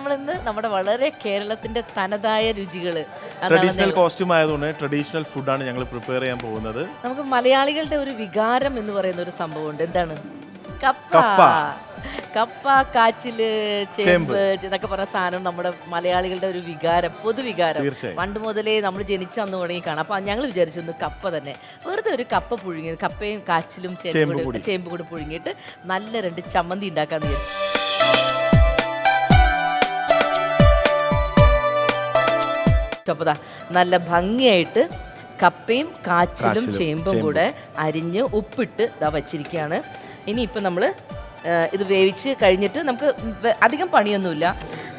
നമ്മളിന്ന് നമ്മുടെ വളരെ കേരളത്തിന്റെ തനതായ രുചികള് ട്രഡീഷണൽ കോസ്റ്റ്യൂം ആയതുകൊണ്ട് ട്രഡീഷണൽ ഫുഡാണ് ഞങ്ങൾ പ്രിപ്പയർ ചെയ്യാൻ പോകുന്നത്. നമുക്ക് മലയാളികളുടെ ഒരു വികാരം എന്ന് പറയുന്ന ഒരു സംഭവമുണ്ട്. എന്താണ്? കപ്പ. കപ്പ, കാച്ചില്, ചേമ്പ് എന്നൊക്കെ പറഞ്ഞ സാധനം നമ്മുടെ മലയാളികളുടെ ഒരു വികാരം, പൊതുവികാരം. പണ്ട് മുതലേ നമ്മൾ ജനിച്ചു വന്നു തുടങ്ങി കാണാം. അപ്പൊ ഞങ്ങൾ വിചാരിച്ചു കപ്പ തന്നെ വെറുതെ ഒരു കപ്പ പുഴുങ്ങി, കപ്പയും കാച്ചിലും ചേമ്പ് കൂടി പുഴുങ്ങിയിട്ട് നല്ല 2 ചമ്മന്തി ഉണ്ടാക്കാന്ന് വിചാരിച്ചു. അപ്പതാ നല്ല ഭംഗിയായിട്ട് കപ്പയും കാച്ചിലും ചേമ്പും കൂടെ അരിഞ്ഞ് ഉപ്പിട്ട് ഇതാ വച്ചിരിക്കുകയാണ്. ഇനിയിപ്പോൾ നമ്മൾ ഇത് വേവിച്ച് കഴിഞ്ഞിട്ട് നമുക്ക് അധികം പണിയൊന്നുമില്ല.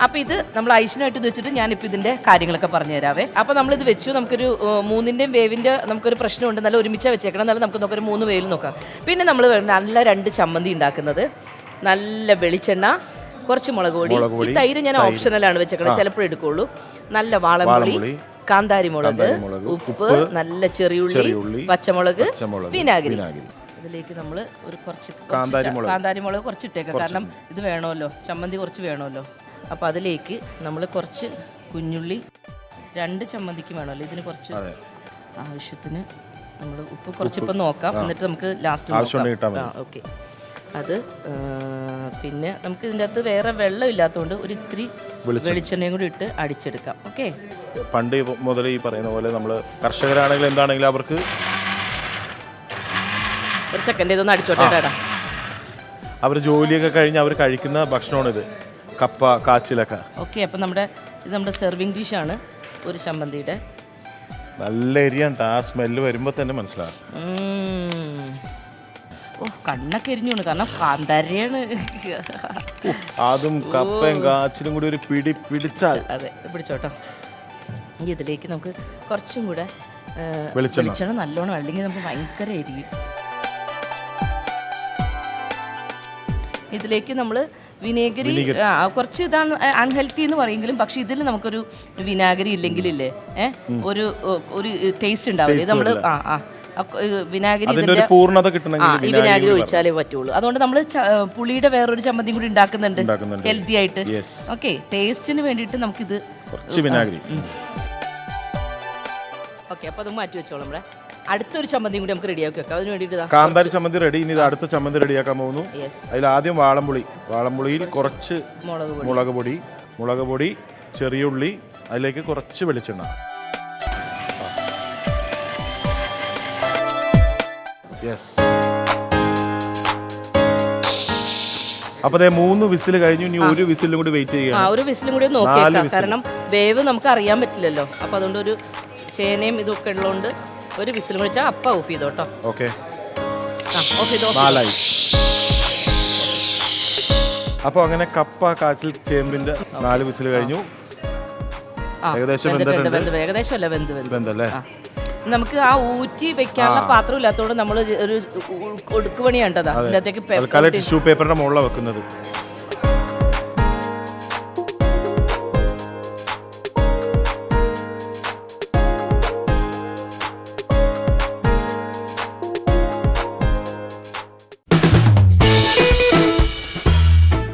അപ്പോൾ ഇത് നമ്മൾ ഐസിനായിട്ട് വെച്ചിട്ട് ഞാനിപ്പോൾ ഇതിൻ്റെ കാര്യങ്ങളൊക്കെ പറഞ്ഞു തരാവേ. അപ്പോൾ നമ്മളിത് വെച്ചു. നമുക്കൊരു 3ൻ്റെയും വേവിൻ്റെ നമുക്കൊരു പ്രശ്നമുണ്ട്. നല്ല ഒരുമിച്ച് വെച്ചേക്കണം. എന്നാലും നമുക്ക് നോക്കൊരു 3 വേവിൽ നോക്കാം. പിന്നെ നമ്മൾ നല്ല 2 ചമ്മന്തി ഉണ്ടാക്കുന്നത്. നല്ല വെളിച്ചെണ്ണ, കുറച്ച് മുളക് പൊടി. ഈ തൈര് ഞാൻ ഓപ്ഷണലാണ് വെച്ചേക്കണം, ചിലപ്പോഴേ എടുക്കുള്ളൂ. നല്ല വാളംപുളി, കാന്താരി മുളക്, ഉപ്പ്, നല്ല ചെറിയുള്ളി, പച്ചമുളക്, വിനാഗിരി. ഇതിലേക്ക് നമ്മൾ ഒരു കുറച്ച് കാന്താരി മുളക് കുറച്ച് ഇട്ടേക്കാം, കാരണം ഇത് വേണമല്ലോ, ചമ്മന്തി കുറച്ച് വേണമല്ലോ. അപ്പോൾ അതിലേക്ക് നമ്മൾ കുറച്ച് കുഞ്ഞുള്ളി, 2 ചമ്മന്തിക്ക് വേണമല്ലോ, ഇതിന് കുറച്ച് ആവശ്യത്തിന് നമ്മൾ ഉപ്പ് കുറച്ച് ഇപ്പം നോക്കാം, എന്നിട്ട് നമുക്ക് ലാസ്റ്റ് നോക്കാം. ഓക്കെ. അത് പിന്നെ നമുക്ക് ഇതിൻ്റെ അകത്ത് വേറെ വെള്ളം ഇല്ലാത്തതുകൊണ്ട് ഒരു ഇത്തിരി വെളിച്ചെണ്ണയും കൂടി ഇട്ട് അടിച്ചെടുക്കാം. ഓക്കെ. പണ്ട് മുതൽ ഈ പറയുന്ന പോലെ നമ്മൾ കർഷകരാണെങ്കിലും എന്താണെങ്കിലും അവർക്ക് ഒരു സെക്കൻഡ് ഇതൊന്ന് അടിച്ചോട്ടെ. അവർ ജോലിയൊക്കെ കഴിഞ്ഞ് അവർ കഴിക്കുന്ന ഭക്ഷണമാണിത്, കപ്പ കാച്ചിലൊക്കെ. ഓക്കെ. അപ്പം ഇത് നമ്മുടെ സെർവിങ് ഡിഷാണ്. ഒരു ചമ്മന്തിയുടെ നല്ല എരിയാണ്, ആ സ്മെല്ല് വരുമ്പോൾ തന്നെ മനസ്സിലാകും. ഓ, കണ്ണൊക്കെ എരിഞ്ഞു, കാരണം കാന്താരിയാണ്. അതും കപ്പയും കാച്ചിലും കൂടി ഒരു പിടിച്ചാൽ. അതെ, പിടിച്ചോട്ടോ. ഇതിലേക്ക് നമുക്ക് കുറച്ചും കൂടെ വെളിച്ചെണ്ണ നല്ലോണം, അല്ലെങ്കിൽ നമുക്ക് ഭയങ്കര എരിയും. ഇതിലേക്ക് നമ്മൾ വിനാഗിരി കുറച്ച് ഇതാണ് അൺഹെൽത്തി എന്ന് പറയുമെങ്കിലും, പക്ഷെ ഇതിൽ നമുക്കൊരു വിനാഗിരി ഇല്ലെങ്കിലില്ലേ ഒരു ടേസ്റ്റ് ഉണ്ടാവില്ല. ഇത് നമ്മൾ വിനാഗിരി ഈ വിനാഗിരി ഒഴിച്ചാലേ പറ്റുള്ളൂ. അതുകൊണ്ട് നമ്മൾ പുളിയുടെ വേറൊരു ചമ്മന്തി കൂടി ഉണ്ടാക്കുന്നുണ്ട് ഹെൽത്തി ആയിട്ട്. ഓക്കെ. ടേസ്റ്റിന് വേണ്ടിയിട്ട് നമുക്കിത് ഓക്കെ. അപ്പോൾ അത് മാറ്റി വെച്ചോളാം. നമ്മുടെ അടുത്തൊരു ചമ്മന്തി കൂടി നമുക്ക് റെഡിയാക്കി വെക്കാം. അതിന് വേണ്ടിയിട്ട് കാന്താരി ചമ്മന്തി റെഡി. ഇനി അടുത്ത ചമ്മന്തി റെഡിയാക്കാൻ പോകുന്നു. അതിൽ ആദ്യം വാളംപുളിയിൽ കുറച്ച് മുളക് പൊടി, ചെറിയുള്ളി, അതിലേക്ക് കുറച്ച് വെളിച്ചെണ്ണ. അപ്പൊ 3 വിസിൽ കഴിഞ്ഞു. ഇനി ഒരു വിസിലും കൂടി വെയിറ്റ് ചെയ്യാം. ഒരു വിസിലും കൂടി നോക്കിയേക്കാം, കാരണം വേവ് നമുക്ക് അറിയാൻ പറ്റില്ലല്ലോ. അപ്പൊ അതുകൊണ്ട് ഒരു ചേനയും ഇതൊക്കെ ഉള്ളതുകൊണ്ട് ഒരു വിസിലും കൂടി അപ്പ ഓഫ് ചെയ്തോട്ടോ. ഓക്കെ. നാലായി. അപ്പൊ അങ്ങനെ കപ്പ കാച്ചിൽ ചേമ്പിന്റെ 4 വിസിൽ കഴിഞ്ഞു. ഏകദേശം വെന്തല്ലേ. നമുക്ക് ആ ഊറ്റി വെക്കാനുള്ള പാത്രം ഇല്ലാത്തതുകൊണ്ട് നമ്മൾ ഒരു ഒടുക്കുപണി കണ്ടതാ. അതിനകത്തേക്ക് ടിഷ്യൂ പേപ്പറിന്റെ മുകളിലാണ് വെക്കുന്നത്.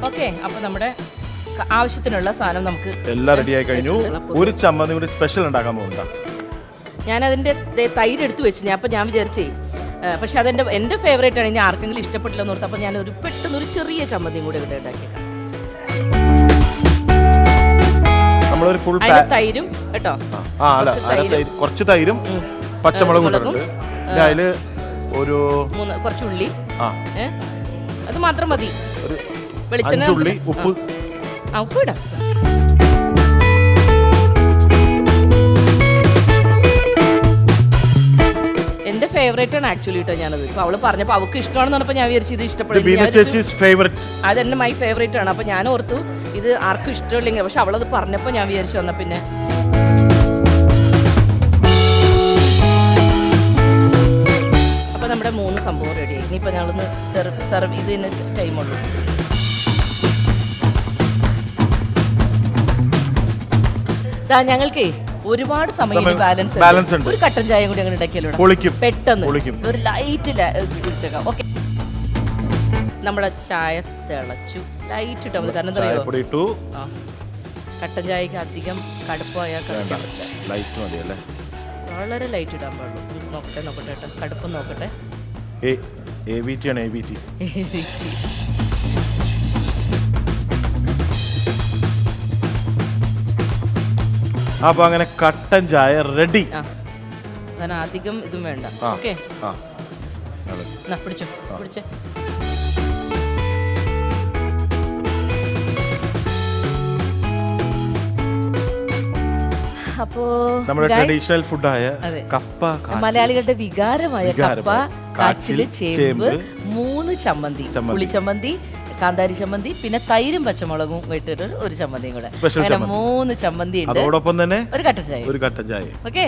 ഓക്കെ. അപ്പൊ നമ്മുടെ ആവശ്യത്തിനുള്ള സാധനം നമുക്ക് എല്ലാം റെഡിയായി കഴിഞ്ഞു. ഒരു ചമ്മന്തി കൂടി സ്പെഷ്യൽ ഉണ്ടാക്കാൻ പോകുന്നുണ്ട്. ഞാനതിൻ്റെ തൈര് എടുത്ത് വെച്ച് അപ്പോൾ ഞാൻ വിചാരിച്ചേ, പക്ഷെ എൻ്റെ ഫേവറേറ്റ് ആണ്. ഇനി ആർക്കെങ്കിലും ഇഷ്ടപ്പെട്ടില്ലെന്ന് ഓർത്ത് അപ്പോൾ ഞാൻ പെട്ടെന്നൊരു ചെറിയ ചമ്മന്തിയും കൂടെ ഇവിടെ ഉണ്ടാക്കിയേക്കാം. തൈരും കേട്ടോ, കുറച്ച് തൈരും പച്ചമുളകും അതില് ഒരു കുറച്ച് ഉള്ളി, അത് മാത്രം മതി. വെളിച്ചെണ്ണ, ഉപ്പ് ഇടാം. എന്റെ ഫേവറേറ്റ് ആണ് ആക്ച്വലി കേട്ടോ. ഞാനത് ഇപ്പൊ അവള് പറഞ്ഞപ്പോൾ അവൾക്ക് ഇഷ്ടമാണെന്ന് പറഞ്ഞപ്പോൾ ഞാൻ വിചാരിച്ചു ഇത് ഇഷ്ടപ്പെടും. അതെന്നെ മൈ ഫേവറേറ്റ് ആണ്. അപ്പൊ ഞാൻ ഓർത്തു ഇത് ആർക്കും ഇഷ്ടമില്ലെങ്കിൽ, പക്ഷെ അവളത് പറഞ്ഞപ്പോൾ ഞാൻ വിചാരിച്ചു വന്ന പിന്നെ അപ്പൊ നമ്മുടെ 3 സംഭവം റെഡി ആയി. ഇനിയിപ്പോൾ ഞങ്ങളൊന്ന് സെർവ് ഇതിന് ടൈമുള്ളൂ. ഞങ്ങൾക്കേ ഒരുപാട് സമയം ബാലൻസ് ഉണ്ട്. ഒരു കട്ടൻ ചായ കൂടി അങ്ങനെ ഉണ്ടാക്കിയല്ലോ പെട്ടെന്ന് ഒരു ലൈറ്റ് ഇട്ടേക്കാം. ഓക്കെ. നമ്മുടെ ചായ തിളച്ചു, ലൈറ്റ് ഇട്ടാൽ മതി. കാരണം എന്താ പറയുക, കട്ടൻ ചായക്ക് അധികം കടുപ്പമായാൽ കഴിക്കാൻ പറ്റില്ല. ലൈറ്റ് മതി അല്ലേ? വളരെ ലൈറ്റ് ഇടാൻ പാടുള്ളൂ. നോക്കട്ടെ കേട്ടോ, കടുപ്പം നോക്കട്ടെ. ABT ആണ്, ABT. അപ്പൊ അങ്ങനെ കട്ടൻ ചായ റെഡി. അങ്ങനെ അധികം ഇതും വേണ്ട. ഓക്കെ, പിടിച്ചോ, പിടിച്ചേ. അപ്പോ നമ്മുടെ ട്രഡീഷണൽ ഫുഡായ കപ്പ, മലയാളികളുടെ വികാരമായ കപ്പ, കാച്ചില്, ചേമ്പ്, 3 ചമ്മന്തി, പുളിച്ചമ്മന്തി, കാന്താരി ചമ്മന്തി, പിന്നെ തൈരും പച്ചമുളകും ഇട്ടിട്ട് ഒരു ചമ്മന്തിയും കൂടെ. അങ്ങനെ 3 ചമ്മന്തി ഉണ്ട്. അതോടൊപ്പം തന്നെ ഒരു കട്ടൻ ചായ. ഓക്കെ.